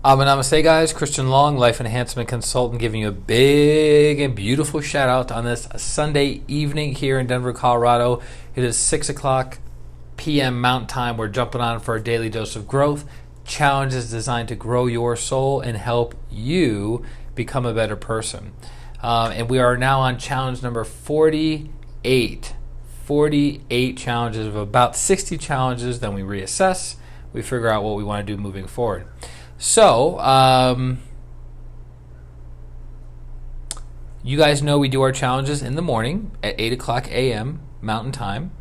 Namaste, guys. ChristianRLong, life enhancement consultant, giving you a big and beautiful shout out on this Sunday evening here in Denver, Colorado. It is 6 o'clock p.m. Mountain Time. We're jumping on for a daily dose of growth. Challenges designed to grow your soul and help you become a better person. And we are now on challenge number 48. 48 challenges of about 60 challenges. Then we reassess. We figure out what we want to do moving forward. So, you guys know we do our challenges in the morning at 8 o'clock a.m. Mountain Time.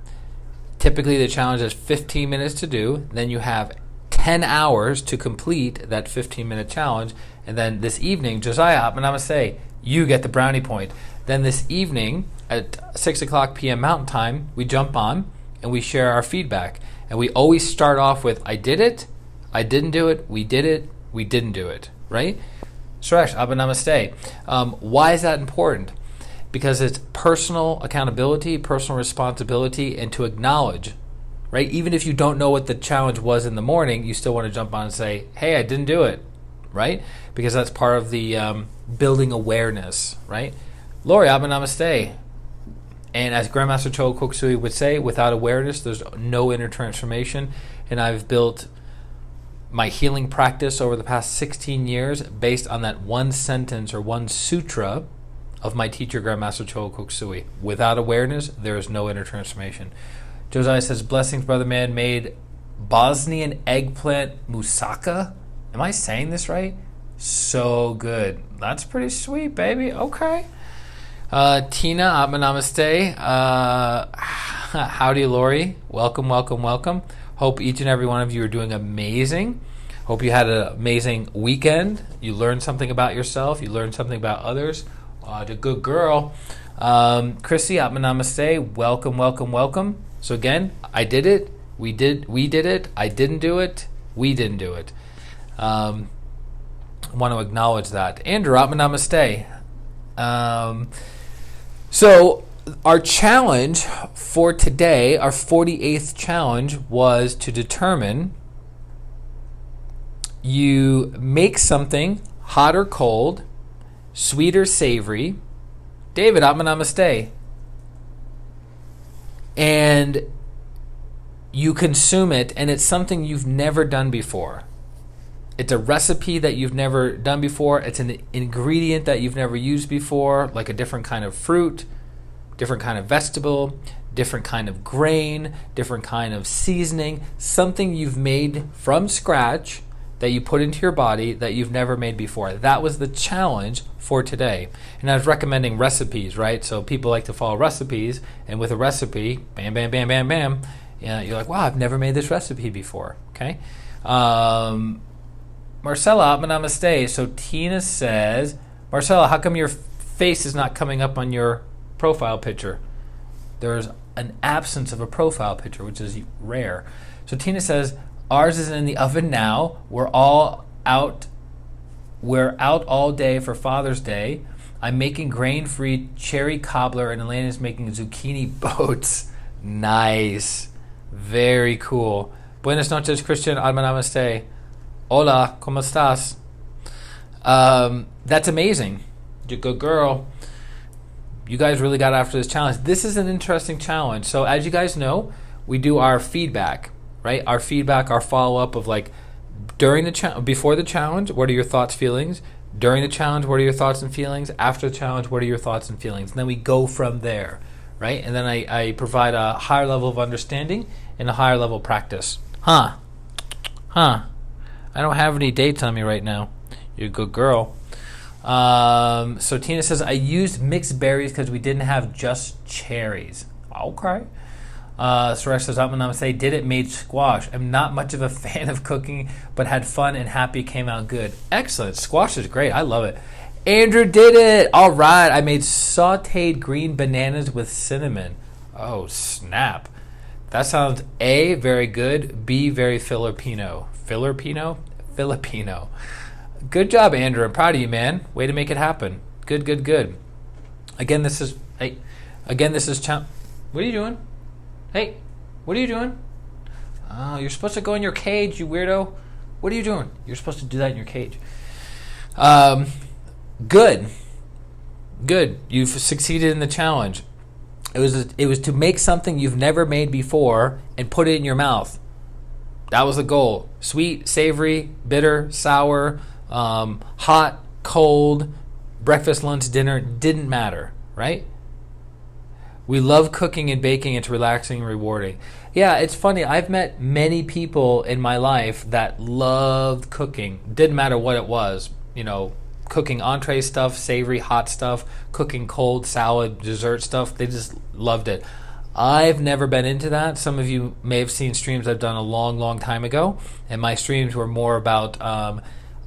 Typically, the challenge is 15 minutes to do. Then you have 10 hours to complete that 15-minute challenge. And then this evening, Josiah, Namaste, you get the brownie point. Then this evening at 6 o'clock p.m. Mountain Time, we jump on and we share our feedback. And we always start off with, I did it, I didn't do it, we did it, we didn't do it, right? Suresh, Namaste. Why is that important? Because it's personal accountability, personal responsibility, and to acknowledge, right? Even if you don't know what the challenge was in the morning, you still want to jump on and say, hey, I didn't do it, right? Because that's part of the building awareness, right? Lori, Namaste. And as Grandmaster Cho Koksui would say, without awareness, there's no inner transformation. And I've built my healing practice over the past 16 years based on that one sentence or one sutra of my teacher, Grandmaster Cho Koksui. Without awareness, there is no inner transformation. Josiah says, blessings, brother man, made Bosnian eggplant moussaka. Am I saying this right? So good. That's pretty sweet, baby. Okay. Tina, Namaste. Howdy, Lori. Welcome, welcome, welcome. Hope each and every one of you are doing amazing. Hope you had an amazing weekend. You learned something about yourself. You learned something about others. The good girl. Chrissy, Namaste. Welcome, welcome, welcome. So again, I did it. We did it. I didn't do it. We didn't do it. I want to acknowledge that. Andrew, Namaste. So our challenge for today, our 48th challenge, was to determine you make something hot or cold, sweet or savory. David, Namaste. And you consume it, and it's something you've never done before. It's a recipe that you've never done before. It's an ingredient that you've never used before, like a different kind of fruit, different kind of vegetable, different kind of grain, different kind of seasoning, something you've made from scratch that you put into your body that you've never made before. That was the challenge for today. And I was recommending recipes, right? So people like to follow recipes, and with a recipe, bam, bam, bam, bam, bam, you're like, wow, I've never made this recipe before, okay? Marcella, Namaste. So Tina says, Marcella, how come your face is not coming up on your profile picture? There's an absence of a profile picture, which is rare. So Tina says, ours is in the oven now. We're out all day for Father's Day. I'm making grain-free cherry cobbler, and Elena is making zucchini boats. Nice. Very cool. Buenas noches, Christian. Namaste. Hola, ¿cómo estás? That's amazing. You're a good girl. You guys really got after this challenge. This is an interesting challenge. So as you guys know, we do our feedback, right? Our feedback, our follow-up of like during the before the challenge, what are your thoughts, feelings? During the challenge, what are your thoughts and feelings? After the challenge, what are your thoughts and feelings? And then we go from there, right? And then I provide a higher level of understanding and a higher level of practice. I don't have any dates on me right now. You're a good girl. So Tina says, I used mixed berries because we didn't have just cherries. Okay. Suresh says, Namaste, did it, made squash. I'm not much of a fan of cooking, but had fun and happy it came out good. Excellent. Squash is great. I love it. Andrew did it. All right. I made sauteed green bananas with cinnamon. Oh, snap. That sounds A, very good, B, very Filipino. Filipino? Good job, Andrew. I'm proud of you, man. Way to make it happen. Good, good, good. Again, this is what are you doing? Hey, what are you doing? Oh, you're supposed to go in your cage, you weirdo. What are you doing? You're supposed to do that in your cage. Good. You've succeeded in the challenge. It was to make something you've never made before and put it in your mouth. That was the goal. Sweet, savory, bitter, sour, hot, cold, breakfast, lunch, dinner, didn't matter, right? We love cooking and baking. It's relaxing and rewarding. Yeah, it's funny. I've met many people in my life that loved cooking. Didn't matter what it was. Cooking entree stuff, savory, hot stuff, cooking cold, salad, dessert stuff. They just loved it. I've never been into that. Some of you may have seen streams I've done a long, long time ago. And my streams were more about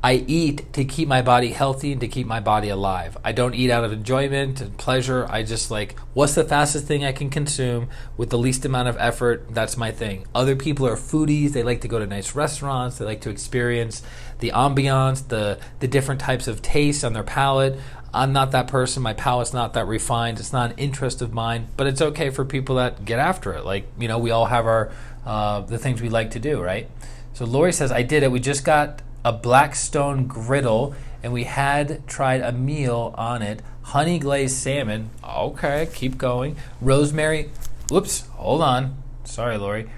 I eat to keep my body healthy and to keep my body alive. I don't eat out of enjoyment and pleasure. I just what's the fastest thing I can consume with the least amount of effort? That's my thing. Other people are foodies. They like to go to nice restaurants. They like to experience the ambiance, the different types of tastes on their palate. I'm not that person. My palate's not that refined. It's not an interest of mine, but it's okay for people that get after it. We all have our the things we like to do, right? So Lori says, I did it. We just got a Blackstone griddle, and we had tried a meal on it. Honey glazed salmon. Okay, keep going. Rosemary. Whoops, hold on. Sorry, Lori.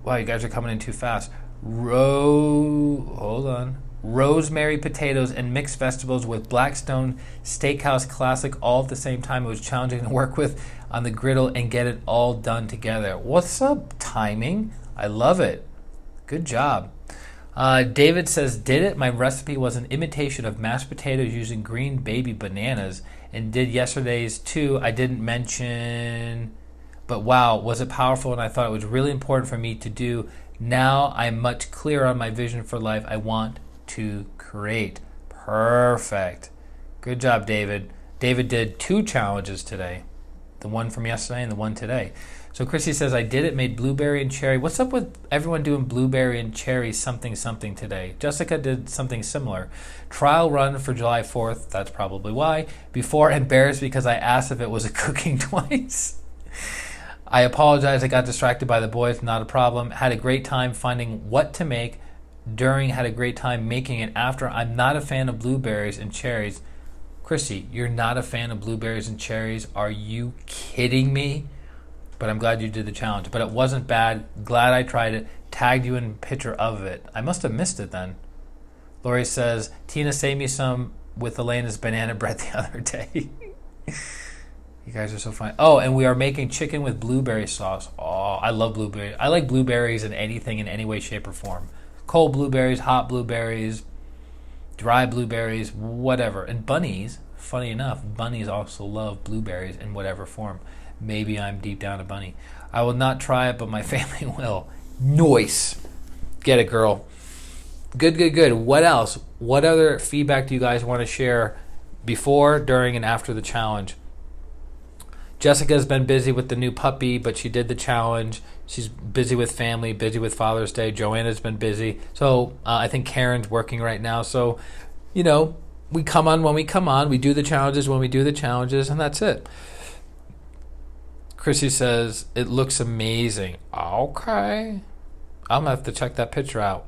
Wow, you guys are coming in too fast. Hold on. Rosemary potatoes and mixed vegetables with Blackstone Steakhouse Classic all at the same time. It was challenging to work with on the griddle and get it all done together. What's up, timing? I love it. Good job. David says, did it? My recipe was an imitation of mashed potatoes using green baby bananas, and did yesterday's too. I didn't mention, but wow, was it powerful, and I thought it was really important for me to do. Now I'm much clearer on my vision for life I want to create. Perfect. Good job, David. David did 2 challenges today, the one from yesterday and the one today. So Chrissy says, I did it, made blueberry and cherry. What's up with everyone doing blueberry and cherry something today? Jessica did something similar. Trial run for July 4th. That's probably why. Before, embarrassed because I asked if it was a cooking twice. I apologize. I got distracted by the boys. Not a problem. Had a great time finding what to make. During, had a great time making it. After, I'm not a fan of blueberries and cherries. Chrissy, you're not a fan of blueberries and cherries? Are you kidding me? But I'm glad you did the challenge. But it wasn't bad. Glad I tried it. Tagged you in a picture of it. I must have missed it then. Lori says, Tina saved me some with Elena's banana bread the other day. You guys are so fine. Oh, and we are making chicken with blueberry sauce. Oh, I love blueberries. I like blueberries in anything, in any way, shape, or form. Cold blueberries, hot blueberries, dry blueberries, whatever. And bunnies, funny enough, bunnies also love blueberries in whatever form. Maybe I'm deep down a bunny. I will not try it, but my family will. Nice. Get it, girl. Good. What else? What other feedback do you guys want to share before, during, and after the challenge? Jessica's been busy with the new puppy, but she did the challenge. She's busy with family, busy with Father's Day. Joanna's been busy. So I think Karen's working right now. So, we come on when we come on. We do the challenges when we do the challenges, and that's it. Chrissy says, it looks amazing. Okay. I'm going to have to check that picture out.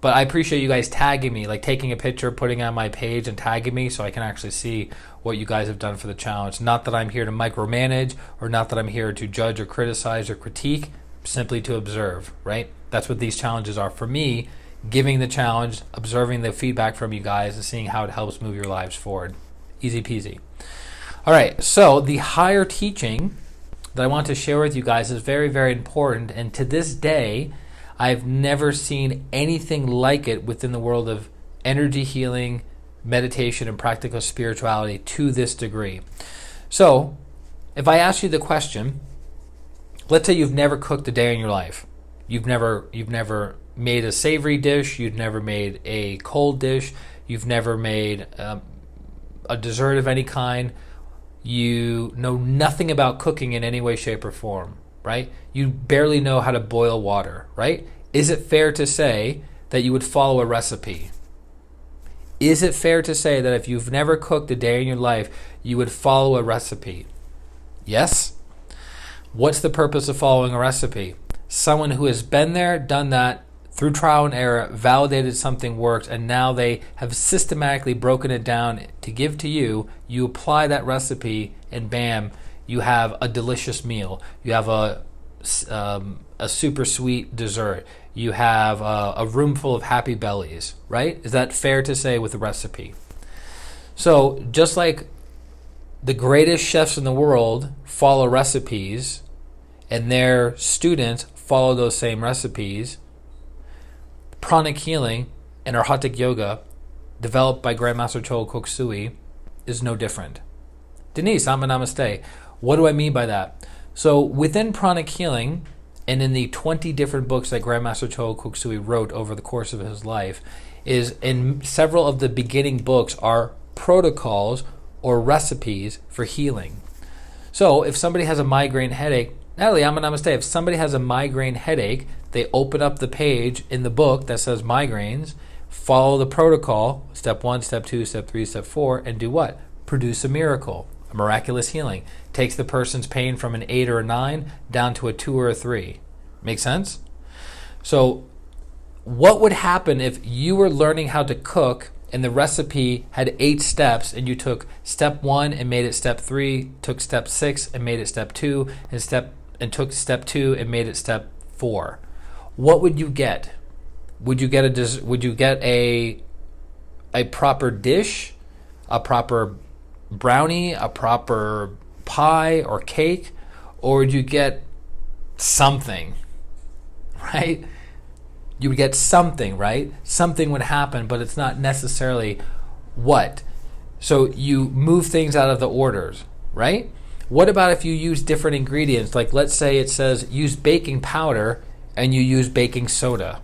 But I appreciate you guys tagging me, taking a picture, putting it on my page and tagging me so I can actually see what you guys have done for the challenge. Not that I'm here to micromanage, or not that I'm here to judge or criticize or critique, simply to observe, right? That's what these challenges are for me, giving the challenge, observing the feedback from you guys, and seeing how it helps move your lives forward. Easy peasy. All right, so the higher teaching that I want to share with you guys is very, very important. And to this day, I've never seen anything like it within the world of energy healing, meditation, and practical spirituality to this degree. So, if I ask you the question, let's say you've never cooked a day in your life. You've never made a savory dish. You've never made a cold dish. You've never made a dessert of any kind. You know nothing about cooking in any way, shape, or form, right? You barely know how to boil water, right? Is it fair to say that you would follow a recipe? Is it fair to say that if you've never cooked a day in your life, you would follow a recipe? Yes? What's the purpose of following a recipe? Someone who has been there, done that, through trial and error, validated something works, and now they have systematically broken it down to give to you. You apply that recipe, and bam, you have a delicious meal. You have a super sweet dessert. You have a room full of happy bellies, right? Is that fair to say with a recipe? So just like the greatest chefs in the world follow recipes and their students follow those same recipes, pranic healing and Arhatic yoga developed by Grandmaster Choa Koksui is no different. Denise, Amma Namaste. What do I mean by that? So within pranic healing, and in the 20 different books that Grandmaster Choa Koksui wrote over the course of his life, is in several of the beginning books are protocols or recipes for healing. So if somebody has a migraine headache, Natalie, Amma Namaste, if somebody has a migraine headache, they open up the page in the book that says migraines, follow the protocol, step 1, step 2, step 3, step 4, and do what? Produce a miracle, a miraculous healing. Takes the person's pain from an 8 or a 9 down to a 2 or a 3. Make sense? So what would happen if you were learning how to cook and the recipe had 8 steps and you took step 1 and made it step 3, took step 6 and made it step 2, and took step 2 and made it step 4? What would you get? Would you get a proper dish, a proper brownie, a proper pie or cake, or would you get something, right? You would get something, right? Something would happen, but it's not necessarily what. So you move things out of the orders, right? What about if you use different ingredients? Like let's say it says use baking powder and you use baking soda.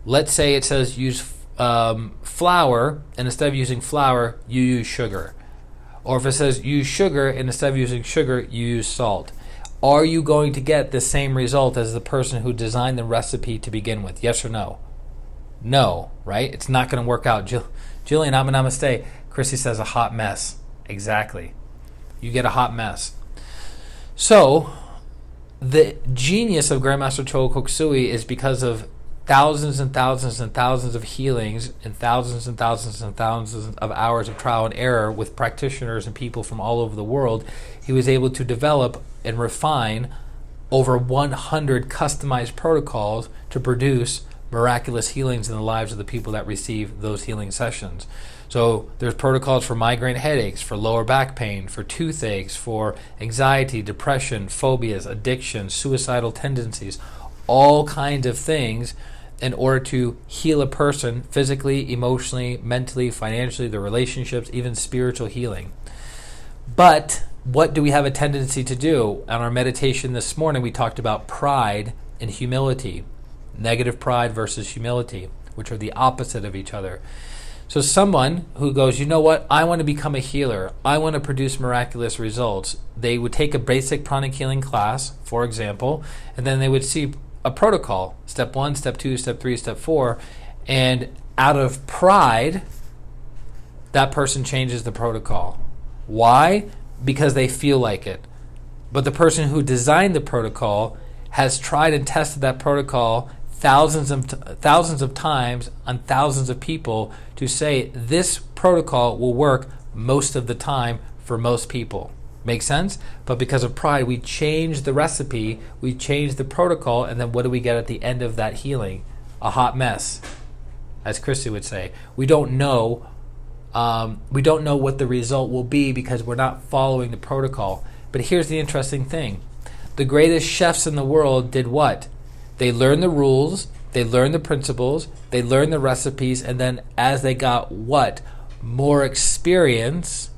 Let's say it says use flour, and instead of using flour, you use sugar. Or if it says use sugar, and instead of using sugar, you use salt. Are you going to get the same result as the person who designed the recipe to begin with? Yes or no? No, right? It's not going to work out. Jillian, Amma Namaste. Chrissy says a hot mess. Exactly. You get a hot mess. So, the genius of Grandmaster Choa Koksui is because of thousands and thousands and thousands of healings and thousands of hours of trial and error with practitioners and people from all over the world, he was able to develop and refine over 100 customized protocols to produce miraculous healings in the lives of the people that receive those healing sessions. So there's protocols for migraine headaches, for lower back pain, for toothaches, for anxiety, depression, phobias, addiction, suicidal tendencies, all kinds of things in order to heal a person physically, emotionally, mentally, financially, their relationships, even spiritual healing. But what do we have a tendency to do? On our meditation this morning, we talked about pride and humility, negative pride versus humility, which are the opposite of each other. So someone who goes, you know what, I want to become a healer, I want to produce miraculous results, they would take a basic pranic healing class, for example, and then they would see a protocol, step 1, step 2, step 3, step 4, and out of pride, that person changes the protocol. Why? Because they feel like it. But the person who designed the protocol has tried and tested that protocol thousands of times on thousands of people to say this protocol will work most of the time for most people. Make sense? But because of pride, we change the recipe, we change the protocol, and then what do we get at the end of that healing? A hot mess, as Christy would say. We don't know what the result will be because we're not following the protocol. But here's the interesting thing. The greatest chefs in the world did what? They learned the rules, they learned the principles, they learned the recipes, and then as they got what? More experience,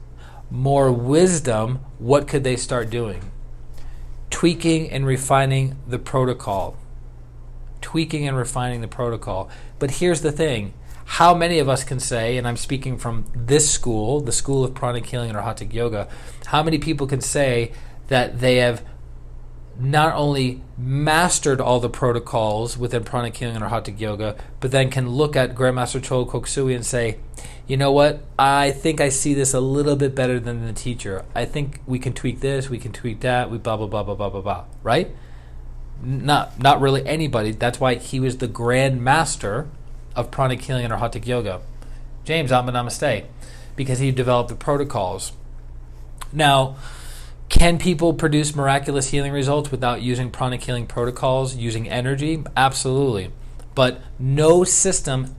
more wisdom, what could they start doing? Tweaking and refining the protocol. Tweaking and refining the protocol. But here's the thing. How many of us can say, and I'm speaking from this school, the School of Pranic Healing and Arhatic Yoga, how many people can say that they have not only mastered all the protocols within pranic healing and Arhatic Yoga, but then can look at Grandmaster Choa Koksui and say, you know what, I think I see this a little bit better than the teacher. I think we can tweak this, we can tweak that, we blah, blah, blah, blah, blah, blah, blah, right? Not really anybody. That's why he was the grand master of pranic healing and Hatha yoga. James, Atma Namaste, because he developed the protocols. Now, can people produce miraculous healing results without using pranic healing protocols, using energy? Absolutely. But no system,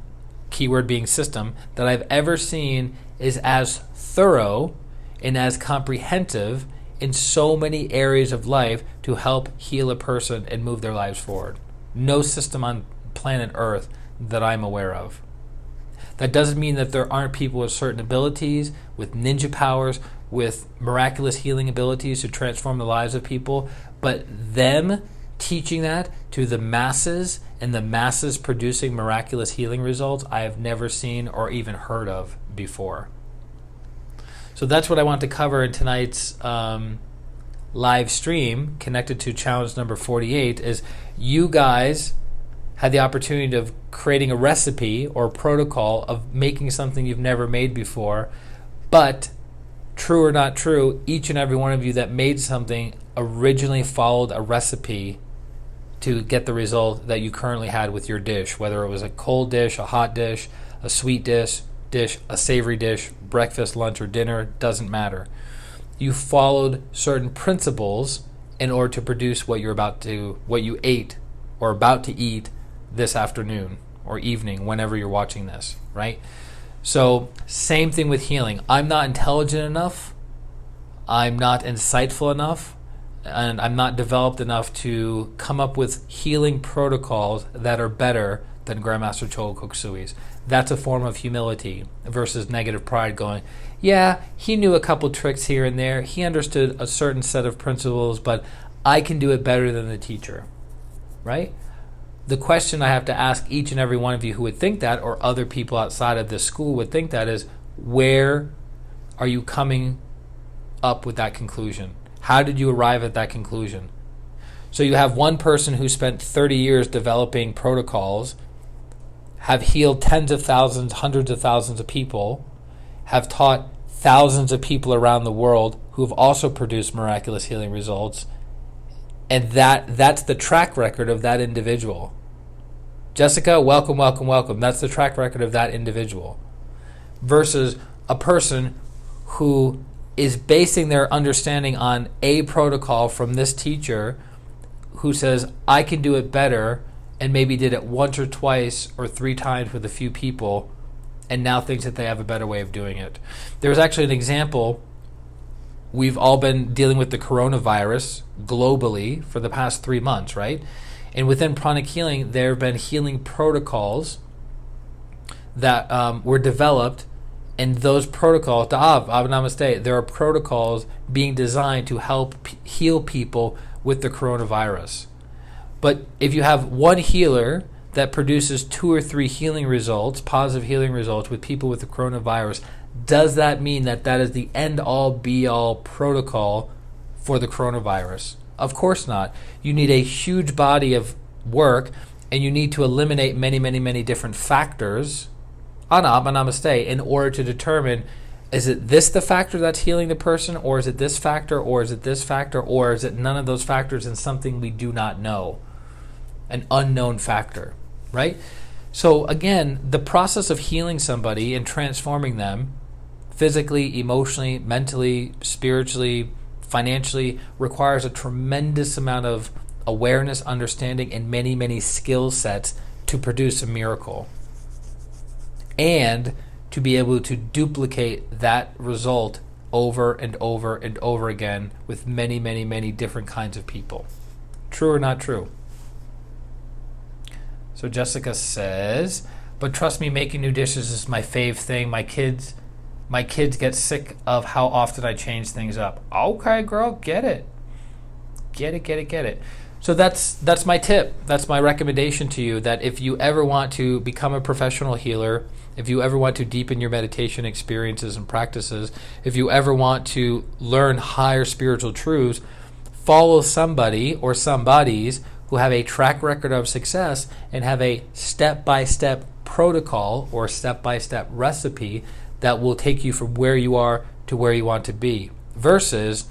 keyword being system, that I've ever seen is as thorough and as comprehensive in so many areas of life to help heal a person and move their lives forward. No system on planet Earth that I'm aware of. That doesn't mean that there aren't people with certain abilities, with ninja powers, with miraculous healing abilities to transform the lives of people, but them teaching that to the masses and the masses producing miraculous healing results, I have never seen or even heard of before. So that's what I want to cover in tonight's live stream connected to challenge number 48 is you guys had the opportunity of creating a recipe or protocol of making something you've never made before, but true or not true, each and every one of you that made something originally followed a recipe to get the result that you currently had with your dish, whether it was a cold dish, a hot dish, a sweet dish, a savory dish, breakfast, lunch, or dinner, doesn't matter. You followed certain principles in order to produce what you ate or about to eat this afternoon or evening, whenever you're watching this, right? So, same thing with healing. I'm not intelligent enough, I'm not insightful enough, and I'm not developed enough to come up with healing protocols that are better than Grandmaster Chogo Koksui's. That's a form of humility versus negative pride going, yeah, he knew a couple tricks here and there, he understood a certain set of principles, but I can do it better than the teacher, right? The question I have to ask each and every one of you who would think that, or other people outside of this school would think that, is where are you coming up with that conclusion? How did you arrive at that conclusion? So you have one person who spent 30 years developing protocols, have healed tens of thousands, hundreds of thousands of people, have taught thousands of people around the world who have also produced miraculous healing results, and that's the track record of that individual. Jessica, welcome, welcome, welcome. That's the track record of that individual. Versus a person who is basing their understanding on a protocol from this teacher who says, I can do it better, and maybe did it once or twice or 3 times with a few people, and now thinks that they have a better way of doing it. There's actually an example. We've all been dealing with the coronavirus globally for the past 3 months, right? And within pranic healing, there have been healing protocols that were developed, and those protocols, Namaste, there are protocols being designed to help heal people with the coronavirus. But if you have one healer that produces 2 or 3 healing results, positive healing results with people with the coronavirus, does that mean that that is the end-all, be-all protocol for the coronavirus? Of course not. You need a huge body of work, and you need to eliminate many, many, many different factors, Namaste, in order to determine, is it this the factor that's healing the person, or is it this factor, or is it this factor, or is it none of those factors and something we do not know? An unknown factor, right? So again, the process of healing somebody and transforming them physically, emotionally, mentally, spiritually, financially requires a tremendous amount of awareness, understanding, and many, many skill sets to produce a miracle. And to be able to duplicate that result over and over and over again with many, many, many different kinds of people. True or not true? So Jessica says, but trust me, making new dishes is my fave thing. My kids get sick of how often I change things up. Okay, girl, get it. Get it. So that's my tip. That's my recommendation to you, that if you ever want to become a professional healer, if you ever want to deepen your meditation experiences and practices, if you ever want to learn higher spiritual truths, follow somebody or somebodies who have a track record of success and have a step-by-step protocol or step-by-step recipe that will take you from where you are to where you want to be, versus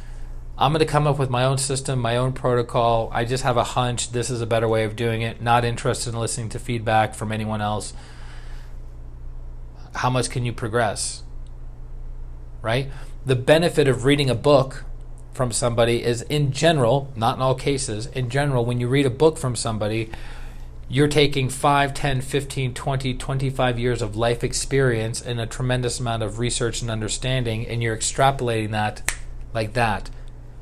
I'm going to come up with my own system, my own protocol. I just have a hunch this is a better way of doing it. Not interested in listening to feedback from anyone else. How much can you progress? Right? The benefit of reading a book from somebody is, in general, not in all cases, in general, when you read a book from somebody, you're taking 5, 10, 15, 20, 25 years of life experience and a tremendous amount of research and understanding, and you're extrapolating that like that.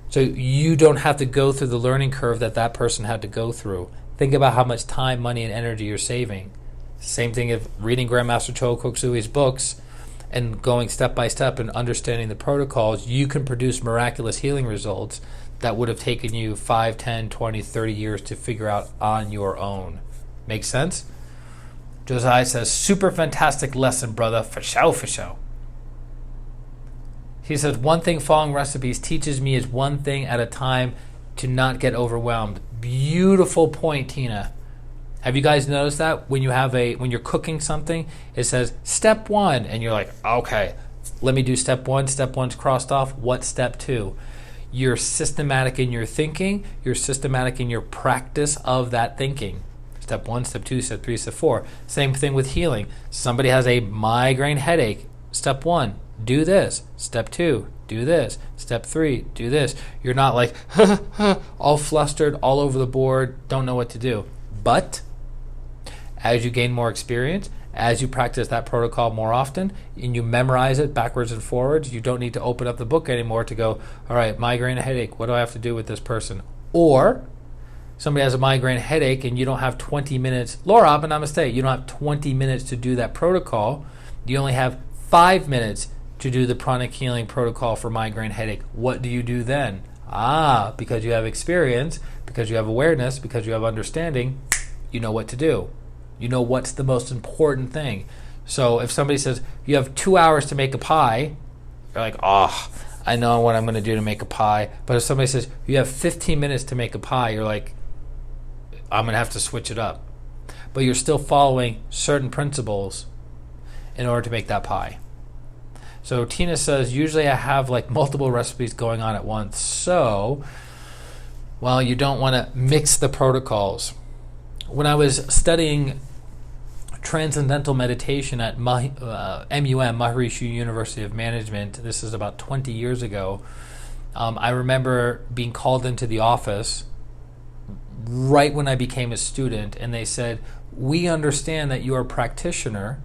So you don't have to go through the learning curve that person had to go through. Think about how much time, money, and energy you're saving. Same thing if reading Grandmaster Choa Koksui's books and going step by step and understanding the protocols, you can produce miraculous healing results that would have taken you 5, 10, 20, 30 years to figure out on your own. Make sense? Josiah says, super fantastic lesson, brother. For show. He says, one thing following recipes teaches me is one thing at a time to not get overwhelmed. Beautiful point, Tina. Have you guys noticed that when you're cooking something, it says step 1, and you're like, okay, let me do step 1. Step 1's crossed off. What's step 2? You're systematic in your thinking. You're systematic in your practice of that thinking. Step 1, step 2, step 3, step 4. Same thing with healing. Somebody has a migraine headache. Step 1, do this. Step 2, do this. Step 3, do this. You're not like, all flustered, all over the board, don't know what to do. But as you gain more experience, as you practice that protocol more often, and you memorize it backwards and forwards, you don't need to open up the book anymore to go, all right, migraine headache, what do I have to do with this person? Or somebody has a migraine headache and you don't have 20 minutes. Laura, but namaste. You don't have 20 minutes to do that protocol. You only have 5 minutes to do the pranic healing protocol for migraine headache. What do you do then? Because you have experience, because you have awareness, because you have understanding, you know what to do. You know what's the most important thing. So if somebody says, you have 2 hours to make a pie, you're like, I know what I'm going to do to make a pie. But if somebody says, you have 15 minutes to make a pie, you're like, I'm going to have to switch it up. But you're still following certain principles in order to make that pie. So Tina says, usually I have like multiple recipes going on at once. So, well, you don't want to mix the protocols. When I was studying transcendental meditation at MUM, Maharishi University of Management, this is about 20 years ago, I remember being called into the office right when I became a student, and they said, we understand that you are a practitioner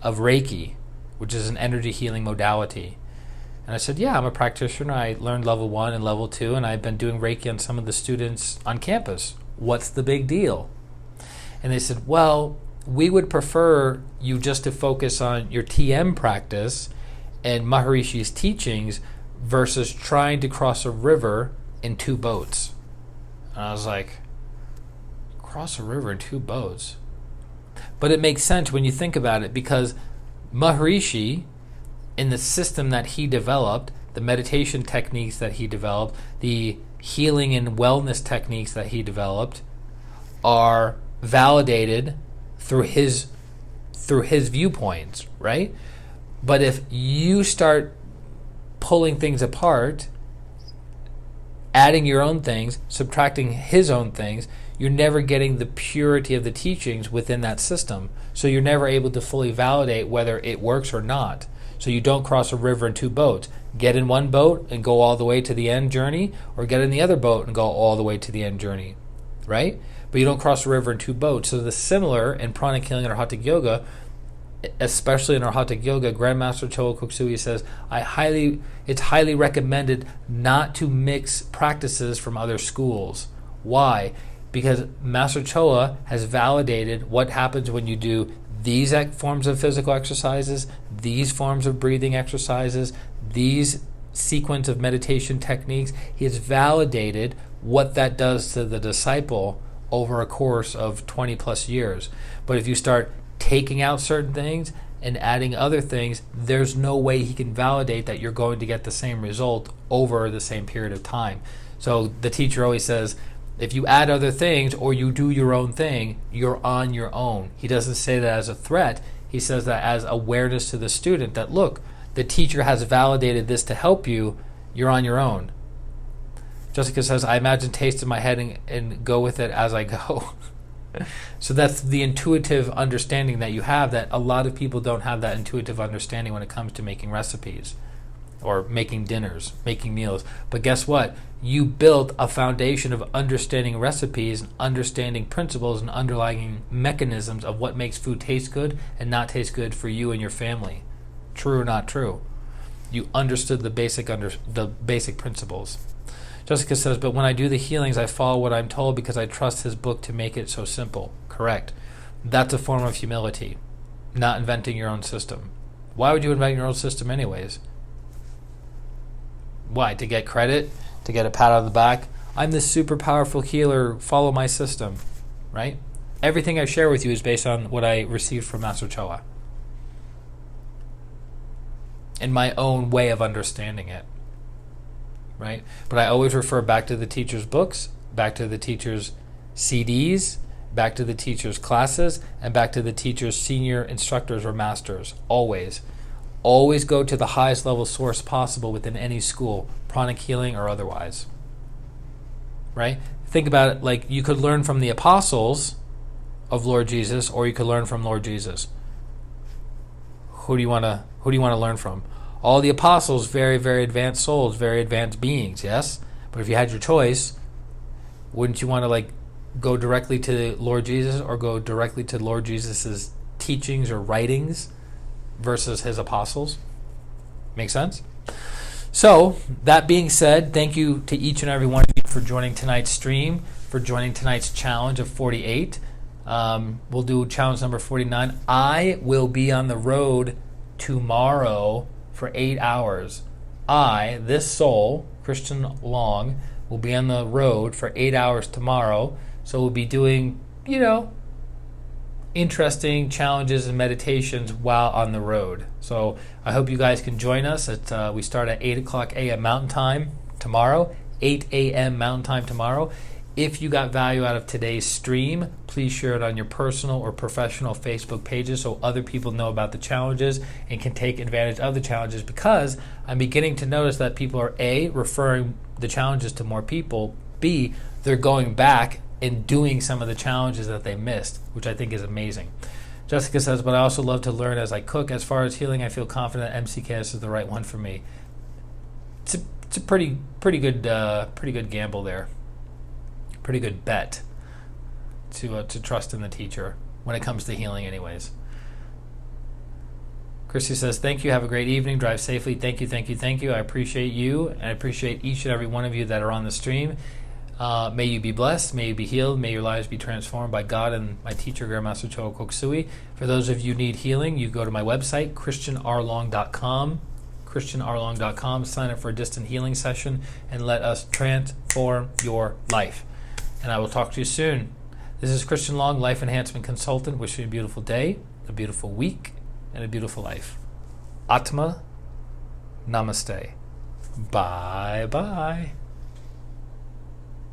of Reiki, which is an energy healing modality. And I said, yeah, I'm a practitioner. I learned level 1 and level 2, and I've been doing Reiki on some of the students on campus. What's the big deal? And they said, well, we would prefer you just to focus on your TM practice and Maharishi's teachings versus trying to cross a river in 2 boats. And I was like, cross a river in 2 boats? But it makes sense when you think about it, because Maharishi, in the system that he developed, the meditation techniques that he developed, the healing and wellness techniques that he developed, are validated through his viewpoints, right? But if you start pulling things apart, adding your own things, subtracting his own things, you're never getting the purity of the teachings within that system. So you're never able to fully validate whether it works or not. So you don't cross a river in 2 boats. Get in one boat and go all the way to the end journey, or get in the other boat and go all the way to the end journey, right? But you don't cross a river in 2 boats. So the similar in pranic healing and Arhatic yoga, especially in Arhatic yoga, Grandmaster Choa Koksui says, it's highly recommended not to mix practices from other schools. Why? Because Master Choa has validated what happens when you do these forms of physical exercises, these forms of breathing exercises, these sequence of meditation techniques. He has validated what that does to the disciple over a course of 20 plus years. But if you start taking out certain things and adding other things, there's no way he can validate that you're going to get the same result over the same period of time. So the teacher always says, if you add other things or you do your own thing, you're on your own. He doesn't say that as a threat. He says that as awareness to the student that, look, the teacher has validated this to help you, you're on your own. Jessica says, I imagine taste in my head and go with it as I go. So that's the intuitive understanding that you have, that a lot of people don't have that intuitive understanding when it comes to making recipes or making dinners, making meals. But guess what? You built a foundation of understanding recipes, understanding principles, and underlying mechanisms of what makes food taste good and not taste good for you and your family. True or not true? You understood the basic principles. Jessica says, but when I do the healings, I follow what I'm told because I trust his book to make it so simple. Correct. That's a form of humility, not inventing your own system. Why would you invent your own system anyways? Why? To get credit? To get a pat on the back? I'm this super powerful healer, follow my system, right? Everything I share with you is based on what I received from Master Choa in my own way of understanding it. Right? But I always refer back to the teacher's books, back to the teacher's CDs, back to the teacher's classes, and back to the teacher's senior instructors or masters. Always. Always go to the highest level source possible within any school, pranic healing or otherwise. Right? Think about it like you could learn from the apostles of Lord Jesus, or you could learn from Lord Jesus. Who do you want to learn from? All the apostles, very, very advanced souls, very advanced beings, yes? But if you had your choice, wouldn't you want to go directly to Lord Jesus or go directly to Lord Jesus' teachings or writings versus his apostles? Make sense? So, that being said, thank you to each and every one of you for joining tonight's stream, for joining tonight's challenge of 48. We'll do challenge number 49. I will be on the road tomorrow for 8 hours. I, this soul, Christian Long, will be on the road for 8 hours tomorrow. So we'll be doing, interesting challenges and meditations while on the road. So I hope you guys can join us. We start at 8 o'clock a.m. Mountain Time tomorrow, 8 a.m. Mountain Time tomorrow. If you got value out of today's stream, please share it on your personal or professional Facebook pages so other people know about the challenges and can take advantage of the challenges, because I'm beginning to notice that people are A, referring the challenges to more people, B, they're going back and doing some of the challenges that they missed, which I think is amazing. Jessica says, but I also love to learn as I cook. As far as healing, I feel confident MCKS is the right one for me. It's a pretty good gamble there. Pretty good bet to trust in the teacher when it comes to healing anyways. Christy says, thank you, have a great evening, drive safely. Thank you. I appreciate you, and I appreciate each and every one of you that are on the stream. May you be blessed, may you be healed, may your lives be transformed by God and my teacher, Grandmaster Choa Koksui. For those of you who need healing, you go to my website, ChristianRLong.com. ChristianRLong.com, sign up for a distant healing session, and let us transform your life. And I will talk to you soon. This is Christian Long, Life Enhancement Consultant, wishing you a beautiful day, a beautiful week, and a beautiful life. Atma, Namaste. Bye-bye.